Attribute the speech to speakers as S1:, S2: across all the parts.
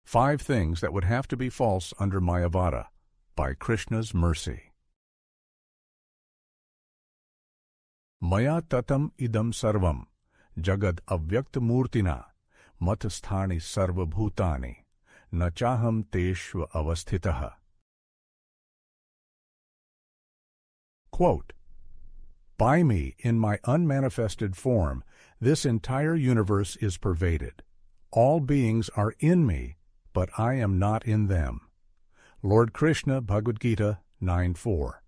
S1: 5 Things That Would Have to Be False Under Mayavada, by Krishna's Mercy. Maya tatam idam sarvam, jagad avyaktamurtina, matasthani sarva bhutani, na chaham teshva avasthitaha. Quote, by me, in my unmanifested form, this entire universe is pervaded. All beings are in me, but I am not in them. Lord Krishna, Bhagavad-gita 9:4.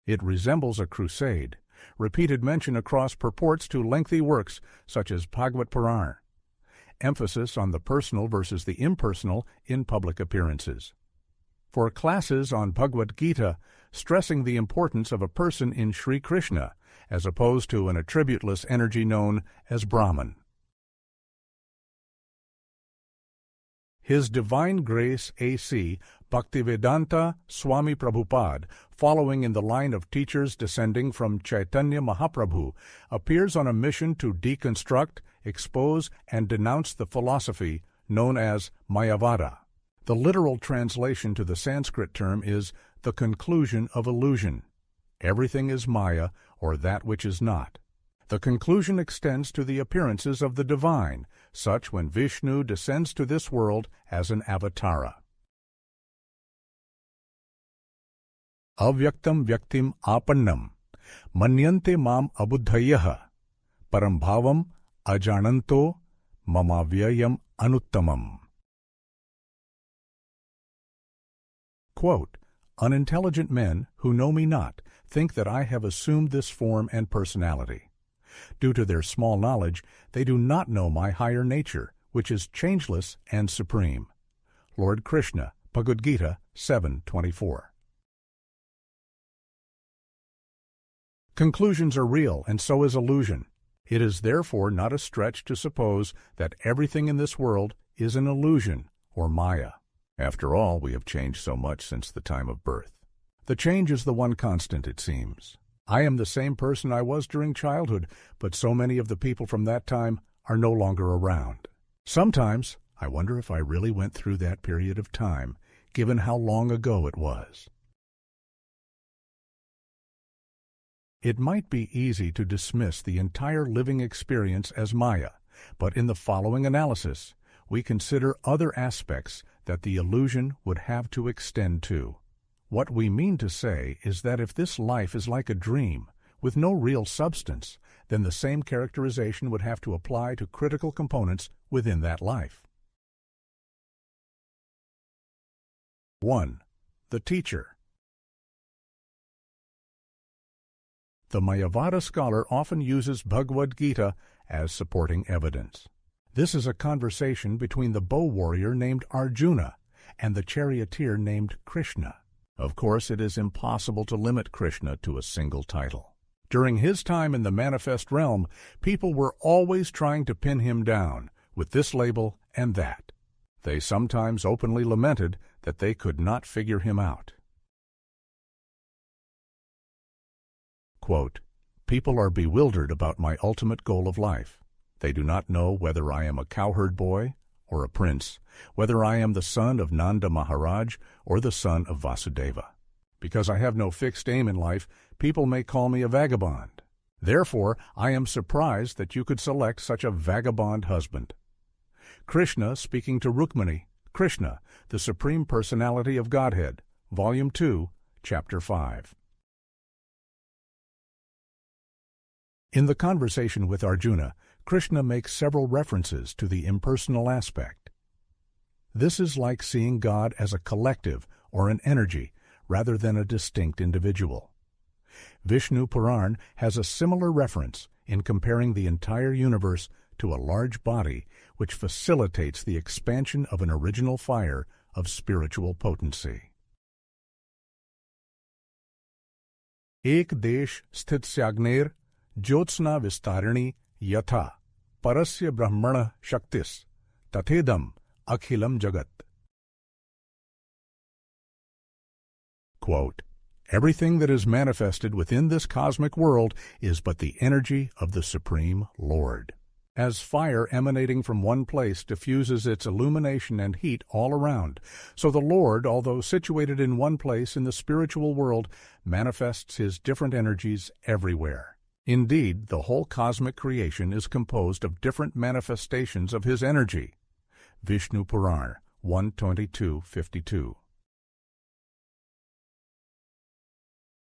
S1: It resembles a crusade. Repeated mention across purports to lengthy works such as Bhagavad-purana. Emphasis on the personal versus the impersonal in public appearances. For classes on Bhagavad-gita, stressing the importance of a person in Sri Krishna, as opposed to an attributeless energy known as Brahman. His Divine Grace A.C. Bhaktivedanta Swami Prabhupada, following in the line of teachers descending from Chaitanya Mahaprabhu, appears on a mission to deconstruct, expose, and denounce the philosophy known as Mayavada. The literal translation to the Sanskrit term is the conclusion of illusion. Everything is Maya, or that which is not. The conclusion extends to the appearances of the divine, such when Vishnu descends to this world as an avatara. Avyaktam vyaktim apannam, manyante mam abuddhayaha, parambhavam ajananto mamavyayam anuttamam. Quote, unintelligent men who know me not think that I have assumed this form and personality. Due to their small knowledge, they do not know my higher nature, which is changeless and supreme. Lord Krishna, Bhagavad-gita 7:24. Conclusions are real, and so is illusion. It is therefore not a stretch to suppose that everything in this world is an illusion or Maya. After all, we have changed so much since the time of birth. The change is the one constant, it seems. I am the same person I was during childhood, but so many of the people from that time are no longer around. Sometimes I wonder if I really went through that period of time, given how long ago it was. It might be easy to dismiss the entire living experience as Maya, but in the following analysis, we consider other aspects that the illusion would have to extend to. What we mean to say is that if this life is like a dream, with no real substance, then the same characterization would have to apply to critical components within that life. 1. The teacher. The Mayavada scholar often uses Bhagavad-gita as supporting evidence. This is a conversation between the bow warrior named Arjuna and the charioteer named Krishna. Of course, it is impossible to limit Krishna to a single title. During his time in the manifest realm, people were always trying to pin him down with this label and that. They sometimes openly lamented that they could not figure him out. Quote, people are bewildered about my ultimate goal of life. They do not know whether I am a cowherd boy or a prince, whether I am the son of Nanda Maharaj or the son of Vasudeva. Because I have no fixed aim in life, people may call me a vagabond. Therefore, I am surprised that you could select such a vagabond husband. Krishna speaking to Rukmini, Krishna, the Supreme Personality of Godhead, Volume 2, Chapter 5. In the conversation with Arjuna, Krishna makes several references to the impersonal aspect. This is like seeing God as a collective or an energy rather than a distinct individual. Vishnu Puran has a similar reference in comparing the entire universe to a large body which facilitates the expansion of an original fire of spiritual potency. Ek desh sthit syagner jyotsna vistarani yatha parasya brahmana shaktis tathedam akhilam jagat. Quote, everything that is manifested within this cosmic world is but the energy of the Supreme Lord. As fire emanating from one place diffuses its illumination and heat all around, so the Lord, although situated in one place in the spiritual world, manifests His different energies everywhere. Indeed, the whole cosmic creation is composed of different manifestations of His energy. Vishnu Puran 1:22-52.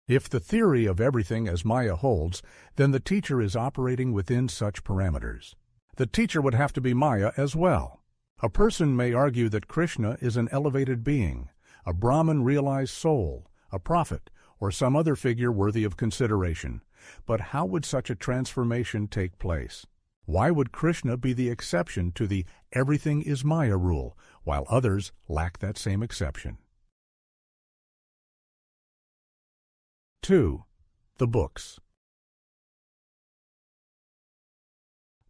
S1: If the theory of everything as Maya holds, then the teacher is operating within such parameters. The teacher would have to be Maya as well. A person may argue that Krishna is an elevated being, a Brahman-realized soul, a prophet, or some other figure worthy of consideration. But how would such a transformation take place? Why would Krishna be the exception to the everything is Maya rule, while others lack that same exception? 2. The books.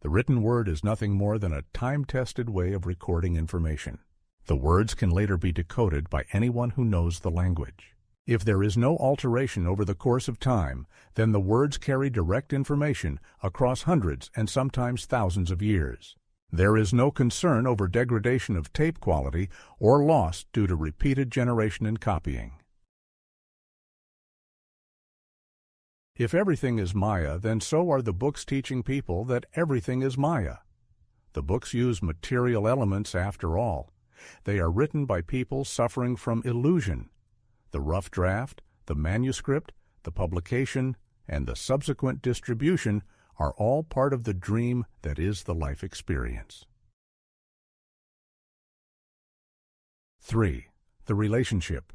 S1: The written word is nothing more than a time-tested way of recording information. The words can later be decoded by anyone who knows the language. If there is no alteration over the course of time, then the words carry direct information across hundreds and sometimes thousands of years. There is no concern over degradation of tape quality or loss due to repeated generation and copying. If everything is Maya, then so are the books teaching people that everything is Maya. The books use material elements after all. They are written by people suffering from illusion. The rough draft, the manuscript, the publication, and the subsequent distribution are all part of the dream that is the life experience. 3. The relationship.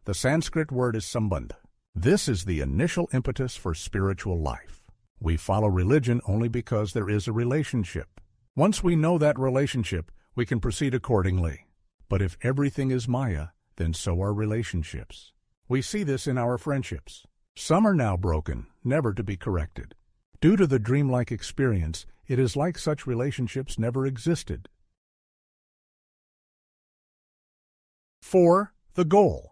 S1: The Sanskrit word is sambandha. This is the initial impetus for spiritual life. We follow religion only because there is a relationship. Once we know that relationship, we can proceed accordingly. But if everything is Maya, then so are relationships. We see this in our friendships. Some are now broken, never to be corrected. Due to the dreamlike experience, it is like such relationships never existed. 4. The goal.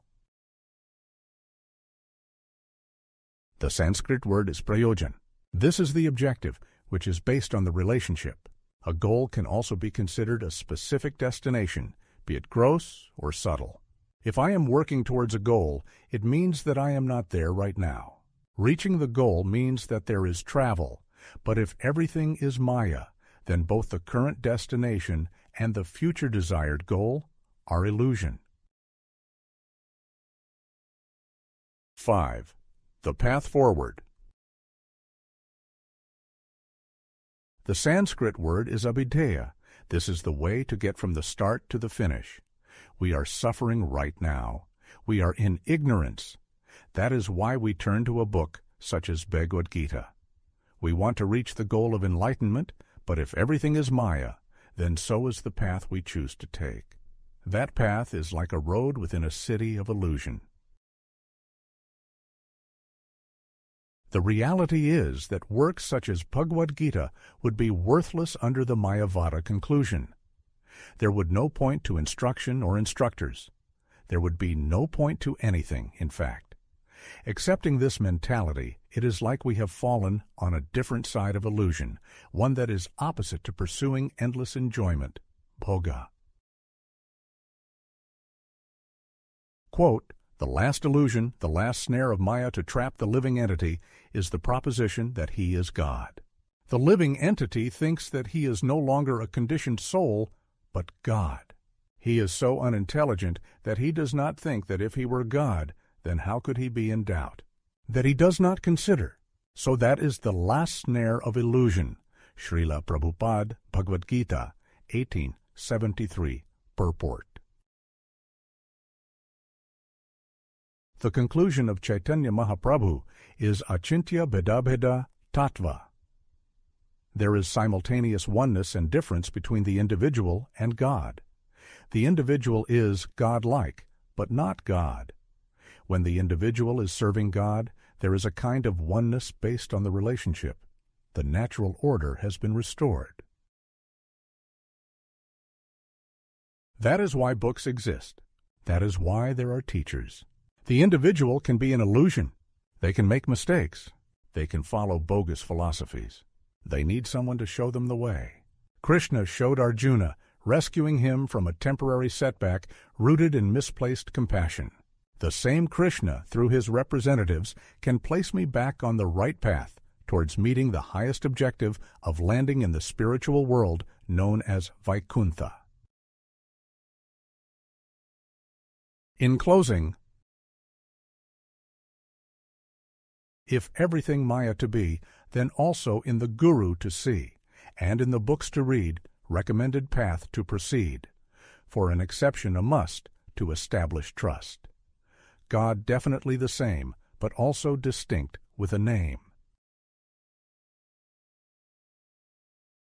S1: The Sanskrit word is prayojan. This is the objective, which is based on the relationship. A goal can also be considered a specific destination, be it gross or subtle. If I am working towards a goal, it means that I am not there right now. Reaching the goal means that there is travel, but if everything is Maya, then both the current destination and the future desired goal are illusion. 5. The path forward. The Sanskrit word is abhidheya. This is the way to get from the start to the finish. We are suffering right now. We are in ignorance. That is why we turn to a book such as Bhagavad-gita. We want to reach the goal of enlightenment, but if everything is Maya, then so is the path we choose to take. That path is like a road within a city of illusion. The reality is that works such as Bhagavad-gita would be worthless under the Mayavada conclusion. There would no point to instruction or instructors. There would be no point to anything, in fact. Accepting this mentality, it is like we have fallen on a different side of illusion, one that is opposite to pursuing endless enjoyment, bhoga. Quote, "The last illusion, the last snare of Maya to trap the living entity, is the proposition that he is God. The living entity thinks that he is no longer a conditioned soul, but God. He is so unintelligent that he does not think that if he were God, then how could he be in doubt? That he does not consider. So that is the last snare of illusion." Srila Prabhupada, Bhagavad-gita, 1873, purport. The conclusion of Chaitanya Mahaprabhu is Achintya Bheda Tattva. There is simultaneous oneness and difference between the individual and God. The individual is God-like, but not God. When the individual is serving God, there is a kind of oneness based on the relationship. The natural order has been restored. That is why books exist. That is why there are teachers. The individual can be an illusion. They can make mistakes. they can follow bogus philosophies. They need someone to show them the way. Krishna showed Arjuna, rescuing him from a temporary setback rooted in misplaced compassion. The same Krishna, through his representatives, can place me back on the right path towards meeting the highest objective of landing in the spiritual world known as Vaikuntha. In closing, if everything Maya to be, then also in the Guru to see, and in the books to read, recommended path to proceed, for an exception a must to establish trust. God definitely the same, but also distinct with a name.